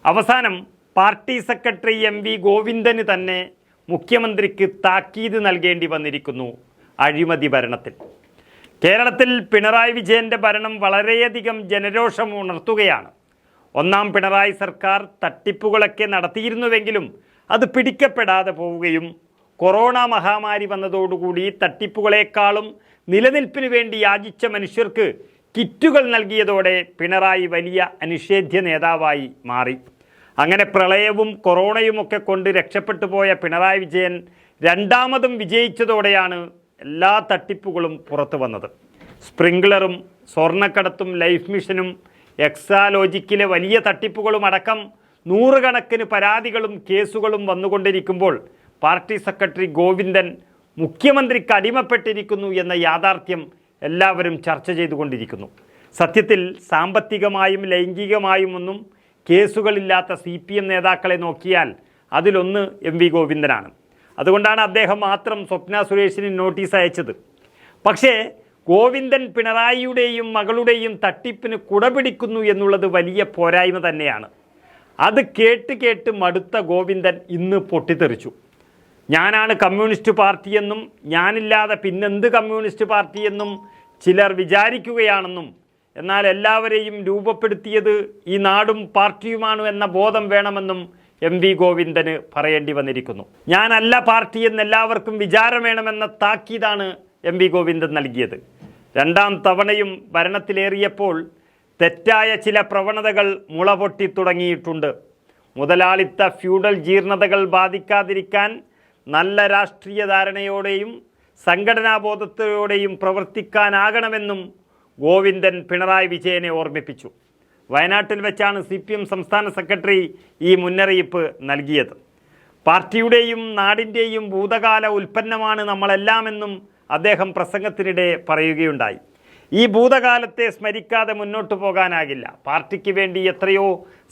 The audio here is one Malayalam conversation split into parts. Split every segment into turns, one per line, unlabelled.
അവസാനം പാർട്ടി സെക്രട്ടറി MV ഗോവിന്ദന് തന്നെ മുഖ്യമന്ത്രിക്ക് താക്കീത് നൽകേണ്ടി വന്നിരിക്കുന്നു അഴിമതി ഭരണത്തിൽ. കേരളത്തിൽ പിണറായി വിജയൻ്റെ ഭരണം വളരെയധികം ജനരോഷം ഉണർത്തുകയാണ്. ഒന്നാം പിണറായി സർക്കാർ തട്ടിപ്പുകളൊക്കെ നടത്തിയിരുന്നുവെങ്കിലും അത് പിടിക്കപ്പെടാതെ പോവുകയും കൊറോണ മഹാമാരി വന്നതോടുകൂടി തട്ടിപ്പുകളെക്കാളും നിലനിൽപ്പിന് വേണ്ടി യാചിച്ച മനുഷ്യർക്ക് കിറ്റുകൾ നൽകിയതോടെ പിണറായി വലിയ അനിഷേധ്യ നേതാവായി മാറി. അങ്ങനെ പ്രളയവും കൊറോണയുമൊക്കെ കൊണ്ട് രക്ഷപ്പെട്ടു പോയ പിണറായി വിജയൻ രണ്ടാമതും വിജയിച്ചതോടെയാണ് എല്ലാ തട്ടിപ്പുകളും പുറത്തു വന്നത്. സ്പ്രിംഗ്ലറും സ്വർണ്ണക്കടത്തും ലൈഫ് മിഷനും എക്സാലോജിക്കിലെ വലിയ തട്ടിപ്പുകളും അടക്കം നൂറുകണക്കിന് പരാതികളും കേസുകളും വന്നുകൊണ്ടിരിക്കുമ്പോൾ പാർട്ടി സെക്രട്ടറി ഗോവിന്ദൻ മുഖ്യമന്ത്രിക്ക് അടിമപ്പെട്ടിരിക്കുന്നു എന്ന യാഥാർത്ഥ്യം എല്ലാവരും ചർച്ച ചെയ്തുകൊണ്ടിരിക്കുന്നു. സത്യത്തിൽ സാമ്പത്തികമായും ലൈംഗികമായും ഒന്നും കേസുകളില്ലാത്ത CPM നേതാക്കളെ നോക്കിയാൽ അതിലൊന്ന് MV ഗോവിന്ദനാണ്. അതുകൊണ്ടാണ് അദ്ദേഹം മാത്രം സ്വപ്ന സുരേഷിന് നോട്ടീസ് അയച്ചത്. പക്ഷേ ഗോവിന്ദൻ പിണറായിയുടെയും മകളുടെയും തട്ടിപ്പിന് കുടപിടിക്കുന്നു എന്നുള്ളത് വലിയ പോരായ്മ തന്നെയാണ്. അത് കേട്ട് മടുത്ത ഗോവിന്ദൻ ഇന്ന് പൊട്ടിത്തെറിച്ചു. ഞാനാണ് കമ്മ്യൂണിസ്റ്റ് പാർട്ടിയെന്നും ഞാനില്ലാതെ പിന്നെന്ത് കമ്മ്യൂണിസ്റ്റ് പാർട്ടിയെന്നും ചിലർ വിചാരിക്കുകയാണെന്നും എന്നാൽ എല്ലാവരെയും രൂപപ്പെടുത്തിയത് ഈ നാടും പാർട്ടിയുമാണ് എന്ന ബോധം വേണമെന്നും MV ഗോവിന്ദന് പറയേണ്ടി വന്നിരിക്കുന്നു. ഞാനല്ല പാർട്ടി എന്നെല്ലാവർക്കും വിചാരം വേണമെന്ന താക്കീതാണ് MV ഗോവിന്ദൻ നൽകിയത്. രണ്ടാം തവണയും ഭരണത്തിലേറിയപ്പോൾ തെറ്റായ ചില പ്രവണതകൾ മുളപൊട്ടി തുടങ്ങിയിട്ടുണ്ട്. മുതലാളിത്ത ഫ്യൂഡൽ ജീർണതകൾ ബാധിക്കാതിരിക്കാൻ നല്ല രാഷ്ട്രീയ ധാരണയോടെയും സംഘടനാബോധത്തോടെയും പ്രവർത്തിക്കാനാകണമെന്നും ഗോവിന്ദൻ പിണറായി വിജയനെ ഓർമ്മിപ്പിച്ചു. വയനാട്ടിൽ വെച്ചാണ് CPM സംസ്ഥാന സെക്രട്ടറി ഈ മുന്നറിയിപ്പ് നൽകിയത്. പാർട്ടിയുടെയും നാടിൻ്റെയും ഭൂതകാല ഉൽപ്പന്നമാണ് നമ്മളെല്ലാമെന്നും അദ്ദേഹം പ്രസംഗത്തിനിടെ പറയുകയുണ്ടായി. ഈ ഭൂതകാലത്തെ സ്മരിക്കാതെ മുന്നോട്ട് പോകാനാകില്ല. പാർട്ടിക്ക് വേണ്ടി എത്രയോ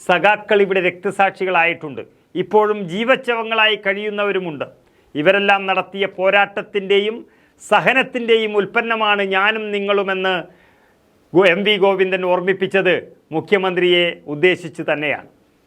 സഖാക്കൾ ഇവിടെ രക്തസാക്ഷികളായിട്ടുണ്ട്. ഇപ്പോഴും ജീവച്ഛവങ്ങളായി കഴിയുന്നവരുമുണ്ട്. ഇവരെല്ലാം നടത്തിയ പോരാട്ടത്തിൻ്റെയും സഹനത്തിൻ്റെയും ഉൽപ്പന്നമാണ് ഞാനും നിങ്ങളുമെന്ന് MV ഗോവിന്ദൻ ഓർമ്മിപ്പിച്ചത് മുഖ്യമന്ത്രിയെ ഉദ്ദേശിച്ച് തന്നെയാണ്.